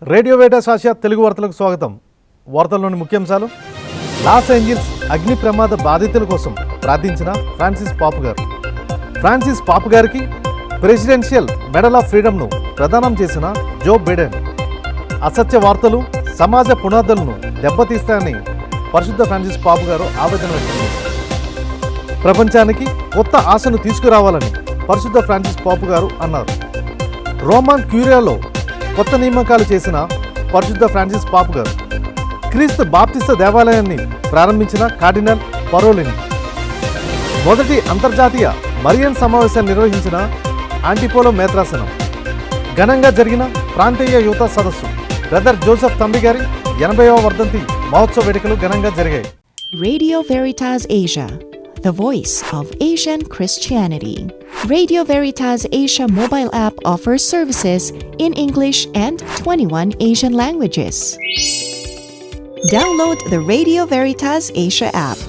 Radio వేటాస్ Asia Telugu వార్తలకు స్వాగతం. వార్తల్లోని ముఖ్యాంశాలు. లాస్ ఏంజిల్స్ అగ్ని ప్రమాద బాధితుల కోసం ప్రార్థించిన ఫ్రాన్సిస్ పాప్ గారు. ఫ్రాన్సిస్ పాప్ గారికి ప్రెసిడెన్షియల్ మెడల్ ఆఫ్ ఫ్రీడమ్ను ప్రదానం చేసిన జో బైడెన్. అసత్య వార్తలు సమాజ పునాదులను దెబ్బతీస్తాయని పరిశుద్ధ ఫ్రాన్సిస్ పాప్ గారు ఆవేదన వ్యక్తం చేశారు. ప్రపంచానికి కొత్త ఆశను తీసుకురావాలని పరిశుద్ధ ఫ్రాన్సిస్ పాప్ గారు అన్నారు. రోమన్ క్యూరియాలో కొత్త నియామకాలు చేసిన పరిశుద్ధ ఫ్రాన్సిస్ పాప్ గారు క్రీస్తు బాప్తిస్త దేవాలయాన్ని ప్రారంభించిన కార్డినల్ పరోలిని. మొదటి అంతర్జాతీయ మరియన్ సమావేశాన్ని నిర్వహించిన ఆంటిపోలో మేత్రాసనం. ఘనంగా జరిగిన ప్రాంతీయ యువత సదస్సు. బ్రదర్ జోసెఫ్ తంబి గారి 80వ వర్ధంతి మహోత్సవ వేడుకలు ఘనంగా జరిగాయి. Radio Veritas Asia, the voice of Asian Christianity. Radio Veritas Asia mobile app offers services in English and 21 Asian languages. Download the Radio Veritas Asia app.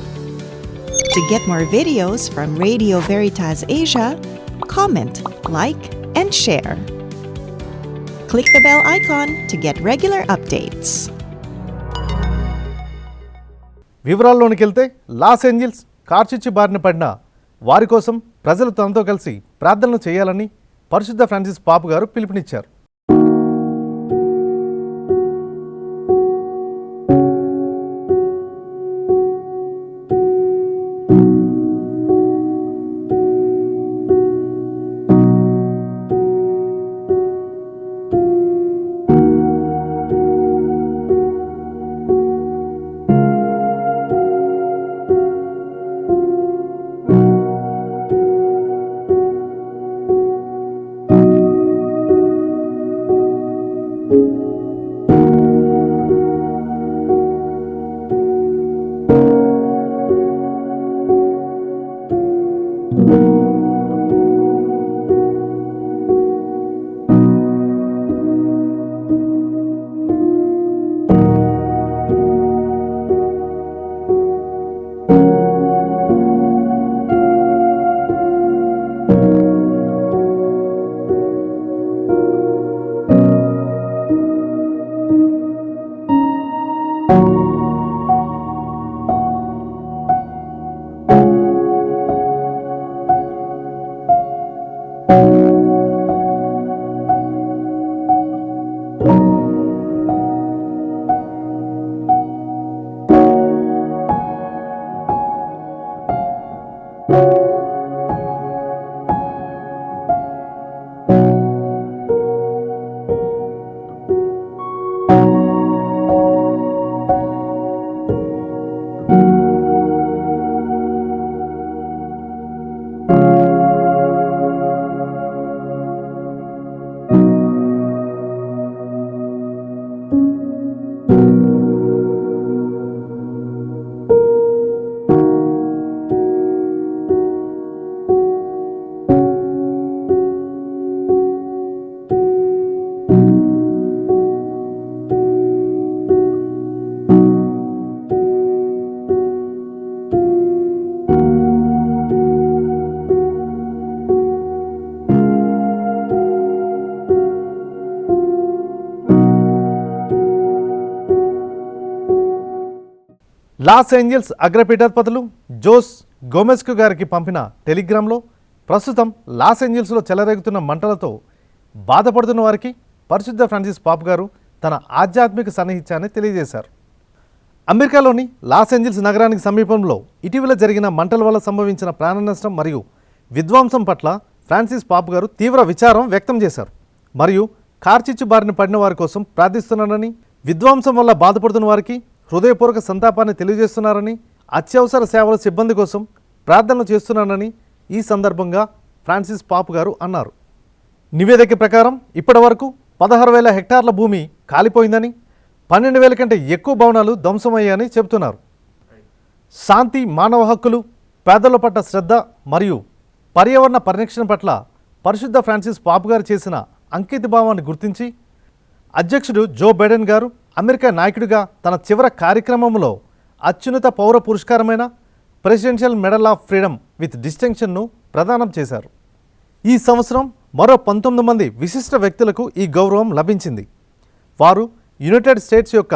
To get more videos from Radio Veritas Asia, comment, like, and share. Click the bell icon to get regular updates. వివరాల్లోనికి వెళ్తే Los Angeles కార్చిచ్చు బారిన పడిన వారి కోసం ప్రజలు తనతో కలిసి ప్రార్థనలు చేయాలని పరిశుద్ధ ఫ్రాన్సిస్ పాప్ గారు పిలుపునిచ్చారు. లాస్ ఏంజిల్స్ అగ్రపీఠాధిపతులు జోస్ గోమెజ్కు గారికి పంపిన టెలిగ్రామ్లో ప్రస్తుతం లాస్ ఏంజిల్స్లో చెలరేగుతున్న మంటలతో బాధపడుతున్న వారికి పరిశుద్ధ ఫ్రాన్సిస్ పాప్ గారు తన ఆధ్యాత్మిక సన్నిహిత్యాన్ని తెలియజేశారు. అమెరికాలోని లాస్ ఏంజిల్స్ నగరానికి సమీపంలో ఇటీవల జరిగిన మంటల వల్ల సంభవించిన ప్రాణ నష్టం మరియు విధ్వంసం పట్ల ఫ్రాన్సిస్ పాప్ గారు తీవ్ర విచారం వ్యక్తం చేశారు. మరియు కార్చిచ్చు బారిన పడిన వారి కోసం ప్రార్థిస్తున్నానని, విధ్వంసం వల్ల బాధపడుతున్న వారికి హృదయపూర్వక సంతాపాన్ని తెలియజేస్తున్నారని, అత్యవసర సేవల సిబ్బంది కోసం ప్రార్థనలు చేస్తున్నానని ఈ సందర్భంగా ఫ్రాన్సిస్ పాప్ గారు అన్నారు. నివేదిక ప్రకారం ఇప్పటి వరకు 16,000 హెక్టార్ల భూమి కాలిపోయిందని, 12,000 కంటే ఎక్కువ భవనాలు ధ్వంసమయ్యాయని చెబుతున్నారు. శాంతి, మానవ హక్కులు, పేదల పట్ల శ్రద్ధ మరియు పర్యావరణ పరిరక్షణ పట్ల పరిశుద్ధ ఫ్రాన్సిస్ పాప్ గారు చేసిన అంకితభావాన్ని గుర్తించి అధ్యక్షుడు జో బైడెన్ గారు అమెరికా నాయకుడిగా తన చివరి కార్యక్రమంలో అత్యున్నత పౌర పురస్కారమైన presidential medal of freedom with డిస్టింక్షన్ను ప్రదానం చేశారు. ఈ సంవత్సరం మరో 19 మంది విశిష్ట వ్యక్తులకు ఈ గౌరవం లభించింది. వారు యునైటెడ్ స్టేట్స్ యొక్క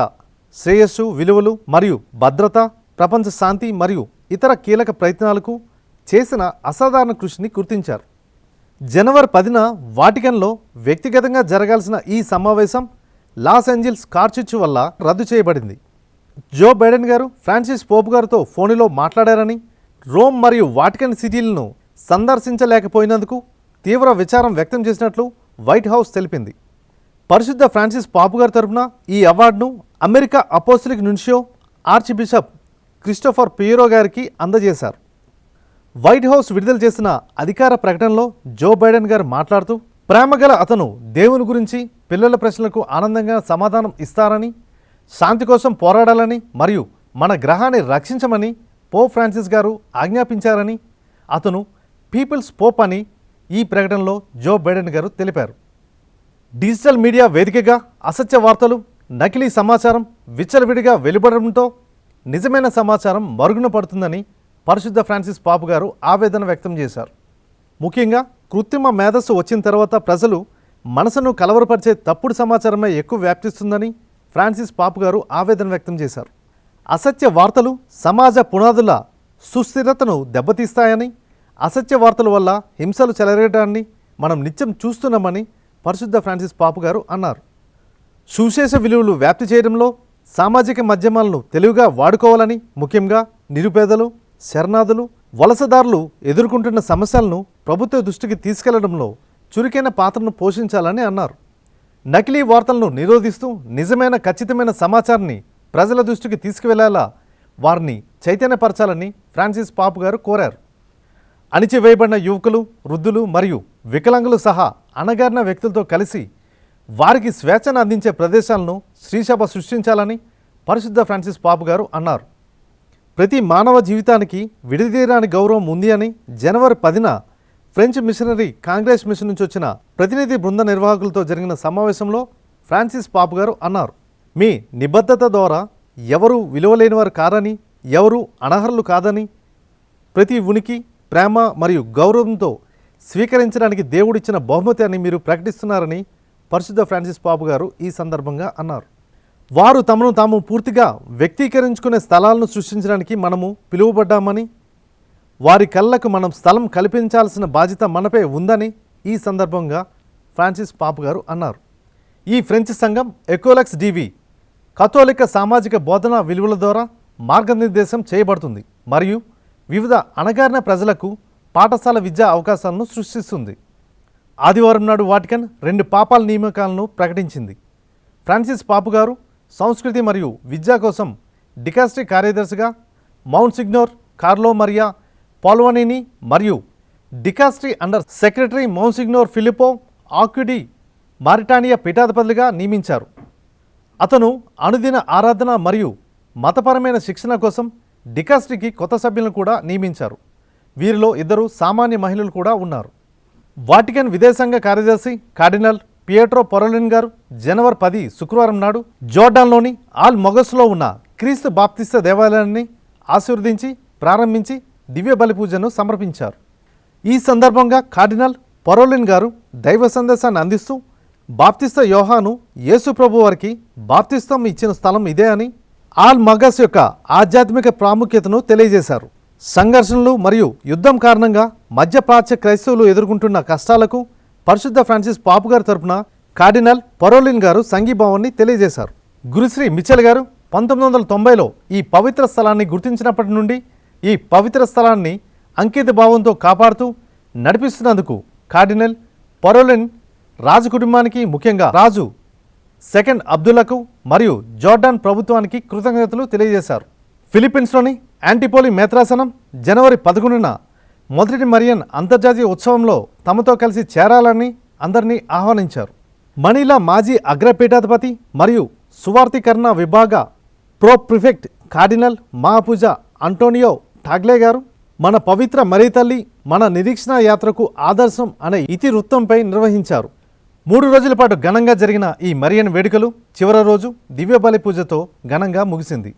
శ్రేయస్సు, విలువలు మరియు భద్రత, ప్రపంచ శాంతి మరియు ఇతర కీలక ప్రయత్నాలకు చేసిన అసాధారణ కృషిని గుర్తించారు. జనవరి 10న వాటికన్లో వ్యక్తిగతంగా జరగాల్సిన ఈ సమావేశం లాస్ ఏంజల్స్ కార్చిచ్చు వల్ల రద్దు చేయబడింది. జో బైడెన్ గారు ఫ్రాన్సిస్ పోప్ గారితో ఫోన్లో మాట్లాడారని, రోమ్ మరియు వాటికన్ సిటీలను సందర్శించలేకపోయినందుకు తీవ్ర విచారం వ్యక్తం చేసినట్లు వైట్ హౌస్ తెలిపింది. పరిశుద్ధ ఫ్రాన్సిస్ పాపు గారి తరపున ఈ అవార్డును America apostolic nuncio archbishop Christopher Pierre గారికి అందజేశారు. వైట్ హౌస్ విడుదల చేసిన అధికార ప్రకటనలో జో బైడెన్ గారు మాట్లాడుతూ, ప్రేమగల అతను దేవుని గురించి పిల్లల ప్రశ్నలకు ఆనందంగా సమాధానం ఇస్తారని, శాంతి కోసం పోరాడాలని మరియు మన గ్రహాన్ని రక్షించమని పోప్ ఫ్రాన్సిస్ గారు ఆజ్ఞాపించారని, అతను పీపుల్స్ పోప్ అని ఈ ప్రకటనలో జో బైడెన్ గారు తెలిపారు. డిజిటల్ మీడియా వేదికగా అసత్య వార్తలు, నకిలీ సమాచారం విచ్చలవిడిగా వెలువడడంతో నిజమైన సమాచారం మరుగున పడుతుందని పరిశుద్ధ ఫ్రాన్సిస్ పాపు గారు ఆవేదన వ్యక్తం చేశారు. ముఖ్యంగా కృత్రిమ మేధస్సు వచ్చిన తర్వాత ప్రజలు మనసును కలవరపరిచే తప్పుడు సమాచారమే ఎక్కువ వ్యాప్తిస్తుందని ఫ్రాన్సిస్ పాపు గారు ఆవేదన వ్యక్తం చేశారు. అసత్య వార్తలు సమాజ పునాదుల సుస్థిరతను దెబ్బతీస్తాయని, అసత్య వార్తల వల్ల హింసలు చెలరేయడాన్ని మనం నిత్యం చూస్తున్నామని పరిశుద్ధ ఫ్రాన్సిస్ పాపు గారు అన్నారు. సువిశేష విలువలు వ్యాప్తి చేయడంలో సామాజిక మాధ్యమాలను తెలివిగా వాడుకోవాలని, ముఖ్యంగా నిరుపేదలు, శరణార్థులు, వలసదారులు ఎదుర్కొంటున్న సమస్యలను ప్రభుత్వ దృష్టికి తీసుకెళ్లడంలో చురుకైన పాత్రను పోషించాలని అన్నారు. నకిలీ వార్తలను నిరోధిస్తూ నిజమైన ఖచ్చితమైన సమాచారాన్ని ప్రజల దృష్టికి తీసుకువెళ్లేలా వారిని చైతన్యపరచాలని ఫ్రాన్సిస్ పాపు గారు కోరారు. అణిచివేయబడిన యువకులు, వృద్ధులు మరియు వికలాంగులు సహా అణగారిన వ్యక్తులతో కలిసి వారికి స్వేచ్ఛను అందించే ప్రదేశాలను శ్రీసభ సృష్టించాలని పరిశుద్ధ ఫ్రాన్సిస్ పాపు గారు అన్నారు. ప్రతి మానవ జీవితానికి విడదీయరాని గౌరవం ఉంది అని జనవరి 10న ఫ్రెంచ్ మిషనరీ కాంగ్రెస్ మిషన్ నుంచి వచ్చిన ప్రతినిధి బృంద నిర్వాహకులతో జరిగిన సమావేశంలో ఫ్రాన్సిస్ పాపు గారు అన్నారు. మీ నిబద్ధత ద్వారా ఎవరు విలువలేనివారు కాదని, ఎవరు అనర్హులు కాదని, ప్రతి ఉనికి, ప్రేమ మరియు గౌరవంతో స్వీకరించడానికి దేవుడిచ్చిన బహుమతి అని మీరు ప్రకటిస్తున్నారని పరిశుద్ధ ఫ్రాన్సిస్ పాపు గారు ఈ సందర్భంగా అన్నారు. వారు తమను తాము పూర్తిగా వ్యక్తీకరించుకునే స్థలాలను సృష్టించడానికి మనము పిలువబడ్డామని, వారి కళ్ళకు మనం స్థలం కల్పించాల్సిన బాధ్యత మనపై ఉందని ఈ సందర్భంగా ఫ్రాన్సిస్ పాపు గారు అన్నారు. ఈ ఫ్రెంచ్ సంఘం ఎకోలెక్స్ డివి కథోలిక సామాజిక బోధన విలువల ద్వారా మార్గనిర్దేశం చేయబడుతుంది మరియు వివిధ అణగారిన ప్రజలకు పాఠశాల విద్యా అవకాశాలను సృష్టిస్తుంది. ఆదివారం నాడు వాటికన్ 2 పాపాల నియామకాలను ప్రకటించింది. ఫ్రాన్సిస్ పాపు గారు సంస్కృతి మరియు విద్య కోసం డికాస్ట్రీ కార్యదర్శిగా మౌంట్ సిగ్నోర్ కార్లో మరియా పాల్వనిని మరియు డికాస్ట్రీ under secretary mount Signora ఫిలిపో ఆక్యుడి Mauritania పీఠాధిపతులుగా నియమించారు. అతను అనుదిన ఆరాధన మరియు మతపరమైన శిక్షణ కోసం డికాస్ట్రీకి కొత్త సభ్యులను కూడా నియమించారు. వీరిలో 2 సామాన్య మహిళలు కూడా ఉన్నారు. వాటికన్ విదేశాంగ కార్యదర్శి కార్డినల్ పియట్రో పరోలిన్ గారు జనవరి 10 శుక్రవారం నాడు జోర్డాన్లోని ఆల్ మొగస్లో ఉన్న క్రీస్తు బాప్తిస్త దేవాలయాన్ని ఆశీర్వదించి ప్రారంభించి దివ్య బలి పూజను సమర్పించారు. ఈ సందర్భంగా కార్డినల్ పరోలిన్ గారు దైవ సందేశాన్ని అందిస్తూ, బాప్తిస్త యోహాను యేసు ప్రభు వారికి బాప్తిస్తం ఇచ్చిన స్థలం ఇదే అని, ఆల్ మగస్ యొక్క ఆధ్యాత్మిక ప్రాముఖ్యతను తెలియజేశారు. సంఘర్షణలు మరియు యుద్ధం కారణంగా మధ్యప్రాచ్య క్రైస్తవులు ఎదుర్కొంటున్న కష్టాలకు పరిశుద్ధ ఫ్రాన్సిస్ పాపు గారి తరపున కార్డినల్ పరోలిన్ గారు సంఘీభావాన్ని తెలియజేశారు. గురుశ్రీ మిచెల్ గారు 1990లో ఈ పవిత్ర స్థలాన్ని గుర్తించినప్పటి నుండి ఈ పవిత్ర స్థలాన్ని అంకిత భావంతో కాపాడుతూ నడిపిస్తున్నందుకు కార్డినల్ పరోలిన్ రాజు కుటుంబానికి, ముఖ్యంగా రాజు సెకండ్ అబ్దుల్లకు మరియు జోర్డాన్ ప్రభుత్వానికి కృతజ్ఞతలు తెలియజేశారు. ఫిలిప్పీన్స్లోని యాంటిపోలి మేత్రాసనం జనవరి 11న మొదటి మరియన్ అంతర్జాతీయ ఉత్సవంలో తమతో కలిసి చేరాలని అందరినీ ఆహ్వానించారు. మనీలా మాజీ అగ్రపీఠాధిపతి మరియు సువార్థీకరణ విభాగ ప్రో ప్రిఫెక్ట్ కార్డినల్ మహాపూజ అంటోనియో టాగ్లే గారు మన పవిత్ర మరీతల్లి మన నిరీక్షణ యాత్రకు ఆదర్శం అనే ఇతివృత్తంపై నిర్వహించారు. 3 రోజుల పాటు ఘనంగా జరిగిన ఈ మరియన్ వేడుకలు చివరి రోజు దివ్య బలి పూజతో ఘనంగా ముగిసింది.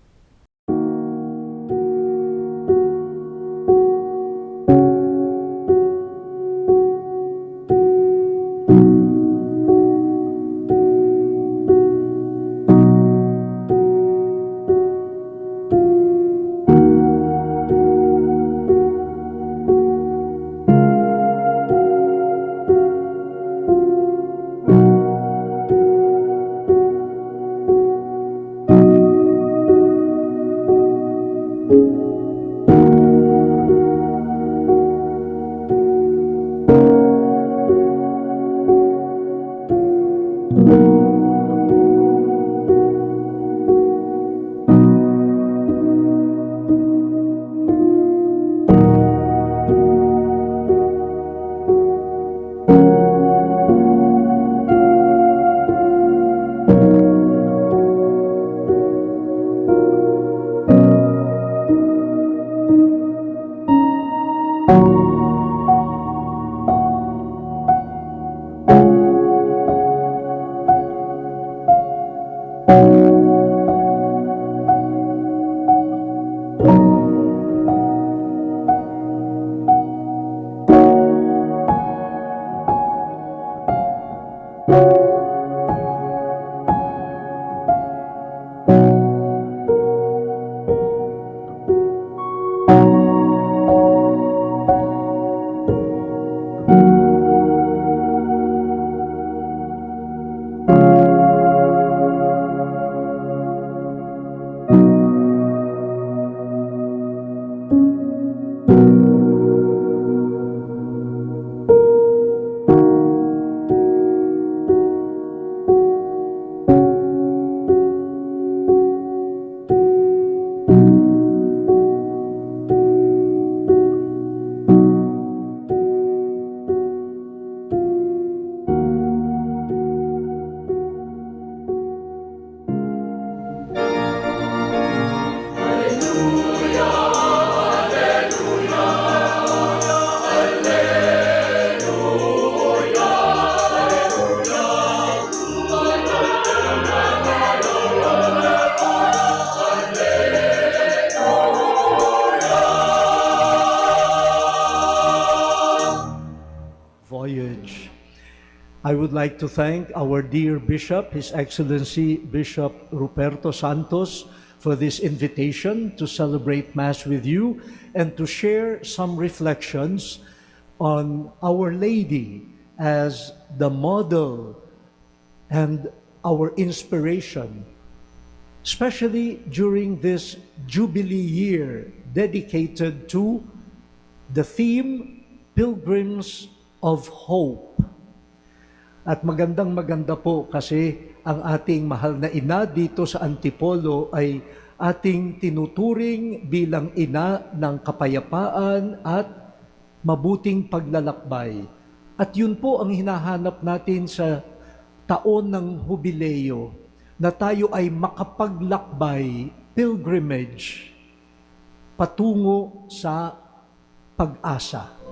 Voyage. I would like to thank our dear Bishop, His Excellency Bishop Ruperto Santos, for this invitation to celebrate Mass with you and to share some reflections on Our Lady as the model and our inspiration, especially during this Jubilee year dedicated to the theme, Pilgrims of Hope. At maganda po kasi ang ating mahal na ina dito sa Antipolo ay ating tinuturing bilang ina ng kapayapaan at mabuting paglalakbay. At yun po ang hinahanap natin sa taon ng Hubileo, na tayo ay makapaglakbay, pilgrimage, patungo sa pag-asa.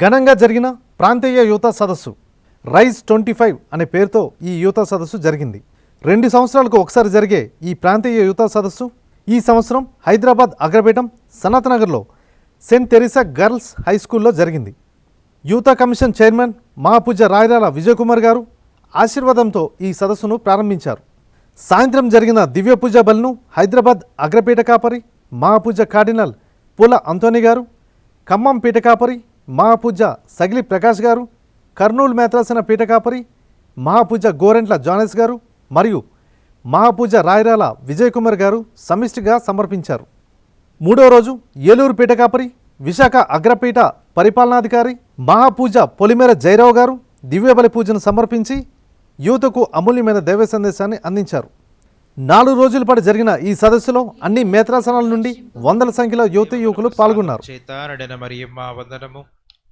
ఘనంగా జరిగిన ప్రాంతీయ యువత సదస్సు rise 25 అనే పేరుతో ఈ యువత సదస్సు జరిగింది. 2 సంవత్సరాలకు ఒకసారి జరిగే ఈ ప్రాంతీయ యువత సదస్సు ఈ సంవత్సరం హైదరాబాద్ అగ్రపీఠం సనత్ నగర్లో సెయింట్ తెరీసా గర్ల్స్ హై స్కూల్లో జరిగింది. యువత కమిషన్ చైర్మన్ మహాపూజ్య రాయరాల విజయకుమార్ గారు ఆశీర్వాదంతో ఈ సదస్సును ప్రారంభించారు. సాయంత్రం జరిగిన దివ్య పూజ బలను హైదరాబాద్ అగ్రపీఠ కాపరి మహాపూజ కార్డినల్ పూల అంతోని గారు, ఖమ్మం పీఠ కాపరి మహాపూజ సగిలి ప్రకాష్ గారు, కర్నూలు మేత్రాసన పీఠ కాపరి మహాపూజ గోరెంట్ల జానస్ గారు మరియు మహాపూజ రాయరాల విజయ్ కుమార్ గారు సమిష్టిగా సమర్పించారు. మూడో రోజు ఏలూరు పీఠ కాపరి, విశాఖ అగ్రపీఠ పరిపాలనాధికారి మహాపూజ పొలిమేర జయరావు గారు దివ్యబలి పూజను సమర్పించి యువతకు అమూల్యమైన దైవ సందేశాన్ని అందించారు. 4 రోజుల పాటు జరిగిన ఈ సదస్సులో అన్ని మేత్రాసనాల నుండి వందల సంఖ్యలో యువతి యువకులు పాల్గొన్నారు. వందనము.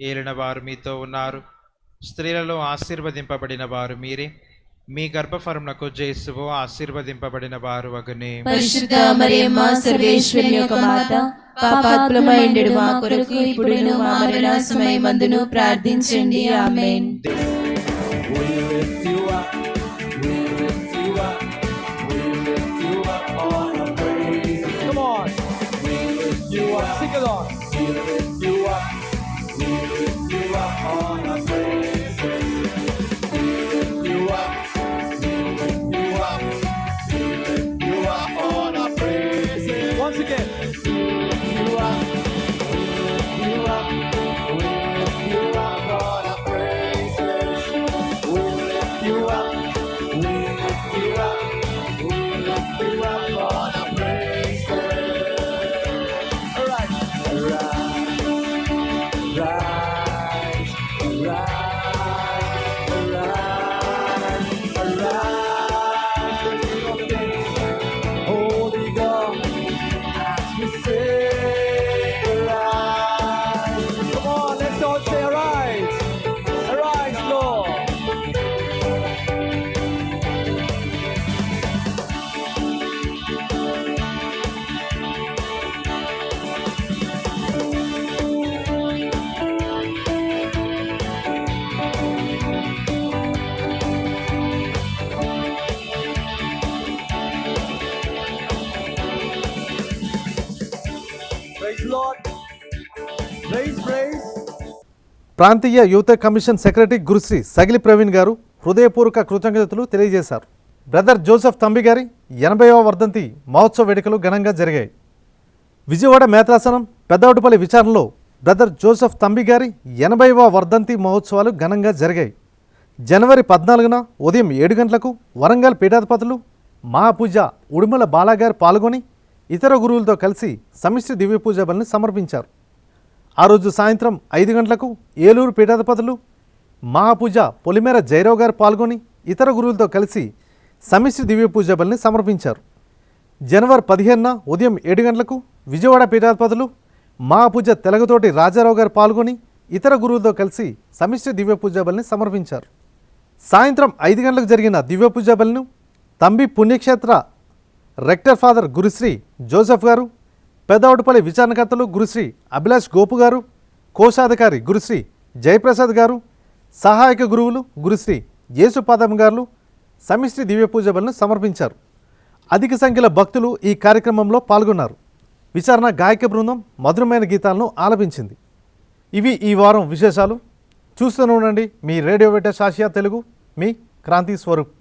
ఏలిన వారు మీతో ఉన్నారు, స్త్రీలలో ఆశీర్వదింపబడిన వారు మీరే, మీ గర్భఫలమునకు యేసువు ఆశీర్వదింపబడిన వారు వగునే. పరిశుద్ధ మరియమ్మ సర్వేశ్వరి యొక్క మాత, పాపాత్ములమైండు మా కొరకు ఇప్పుడును మా మరణ సమయమందును ప్రార్థించండి. ఆమేన్. ప్రాంతీయ యువత కమిషన్ సెక్రటరీ గురుశ్రీ సగిలి ప్రవీణ్ గారు హృదయపూర్వక కృతజ్ఞతలు తెలియజేశారు. బ్రదర్ జోసెఫ్ తంబి గారి 80వ వర్ధంతి మహోత్సవ వేడుకలు ఘనంగా జరిగాయి. విజయవాడ మేత్రాసనం పెద్దవటిపల్లి విచారణలో బ్రదర్ జోసెఫ్ తంబి గారి 80వ వర్ధంతి మహోత్సవాలు ఘనంగా జరిగాయి. జనవరి 14న ఉదయం 7 గంటలకు వరంగల్ పీఠాధిపతులు మహాపూజ ఉడుమల బాలాగారు పాల్గొని ఇతర గురువులతో కలిసి సమిష్టి దివ్య పూజ బలిని సమర్పించారు. ఆ రోజు సాయంత్రం 5 గంటలకు ఏలూరు పీఠాధిపతులు మహాపూజ పొలిమేర జయరావు గారు పాల్గొని ఇతర గురువులతో కలిసి సమిష్టి దివ్య పూజ బలిని సమర్పించారు. జనవరి 15న ఉదయం 7 గంటలకు విజయవాడ పీఠాధిపతులు మహాపూజ తెలగతోటి రాజారావు గారు పాల్గొని ఇతర గురువులతో కలిసి సమిష్టి దివ్య పూజ బలిని సమర్పించారు. సాయంత్రం 5 గంటలకు జరిగిన దివ్య పూజ బలిను తంబి పుణ్యక్షేత్ర రెక్టర్ ఫాదర్ గురుశ్రీ జోసెఫ్ గారు, పెద్దవటిపల్లి విచారణకర్తలు గురుశ్రీ అభిలాష్ గోపు గారు, కోశాధికారి గురుశ్రీ జయప్రసాద్ గారు, సహాయక గురువులు గురుశ్రీ యేసుపాదం గారు సమిష్టి దివ్య పూజ బలిని సమర్పించారు. అధిక సంఖ్యలో భక్తులు ఈ కార్యక్రమంలో పాల్గొన్నారు. విచారణ గాయక బృందం మధురమైన గీతాలను ఆలపించింది. ఇవి ఈ వారం విశేషాలు. చూస్తూనే ఉండండి మీ రేడియో వెటర్స్ ఆసియా తెలుగు, మీ క్రాంతి స్వరూప్.